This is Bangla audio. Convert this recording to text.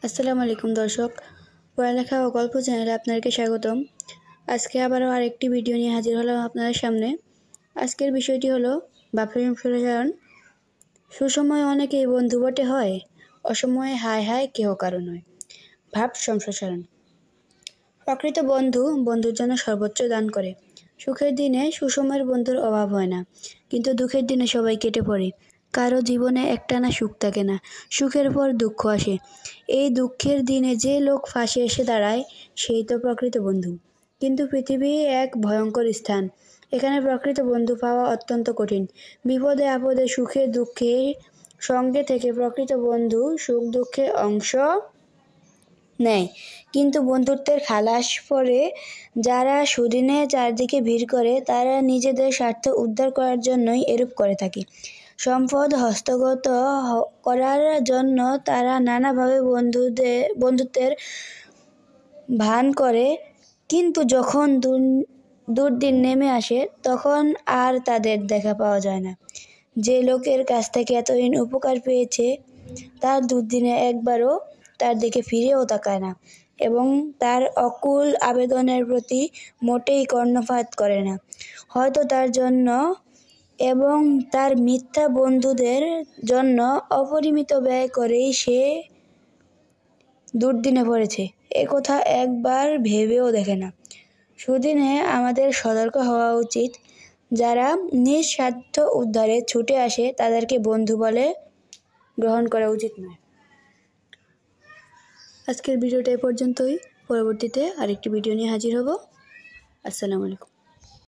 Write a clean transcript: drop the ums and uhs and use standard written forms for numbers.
আসসালামু আলাইকুম দর্শক, পড়ালেখা ও গল্প চ্যানেলে আপনাদেরকে স্বাগতম। আজকে আবারও আরেকটি ভিডিও নিয়ে হাজির হলাম আপনাদের সামনে। আজকের বিষয়টি হলো ভাব সম্প্রসারণ। সুসময়ে অনেকেই বন্ধু বটে হয়, অসময়ে হায় হায় কেহ কারো নয়। ভাব সম্প্রসারণ। প্রকৃত বন্ধু বন্ধুর জন্য সর্বোচ্চ দান করে। সুখের দিনে সুসময়ের বন্ধুর অভাব হয় না, কিন্তু দুঃখের দিনে সবাই কেটে পড়ে। কারো জীবনে একটানা সুখ থাকে না, সুখের পর দুঃখ আসে। এই দুঃখের দিনে যে লোক ফাঁসে এসে দাঁড়ায়, সেই তো প্রকৃত বন্ধু। কিন্তু পৃথিবী এক ভয়ঙ্কর স্থান, এখানে প্রকৃত বন্ধু পাওয়া অত্যন্ত কঠিন। বিপদে আপদে সুখে দুঃখে সঙ্গে থেকে প্রকৃত বন্ধু সুখ দুঃখে অংশ নেয়, কিন্তু বন্ধুত্বের খালাস পরে যারা সুদিনে চারদিকে ভিড় করে, তারা নিজেদের স্বার্থ উদ্ধার করার জন্যই এরূপ করে থাকে। সম্পদ হস্তগত করার জন্য তারা নানাভাবে বন্ধুত্বের ভান করে, কিন্তু যখন দুর্দিন নেমে আসে তখন আর তাদের দেখা পাওয়া যায় না। যে লোকের কাছ থেকে এতদিন উপকার পেয়েছে, তার দুর্দিনে একবারও তার দিকে ফিরেও তাকায় না এবং তার অকুল আবেদনের প্রতি মোটেই কর্ণপাত করে না। হয়তো তার জন্য এবং তার মিথ্যা বন্ধুদের জন্য অপরিমিত ব্যয় করেই সে দুর্দিনে পড়েছে, একথা একবার ভেবেও দেখে না। সুদিনে আমাদের সতর্ক হওয়া উচিত। যারা নিঃস্বার্থ উদ্ধারে ছুটে আসে, তাদেরকে বন্ধু বলে গ্রহণ করা উচিত নয়। আজকের ভিডিওটা এ পর্যন্তই। পরবর্তীতে আরেকটি ভিডিও নিয়ে হাজির হব। আসসালামু আলাইকুম।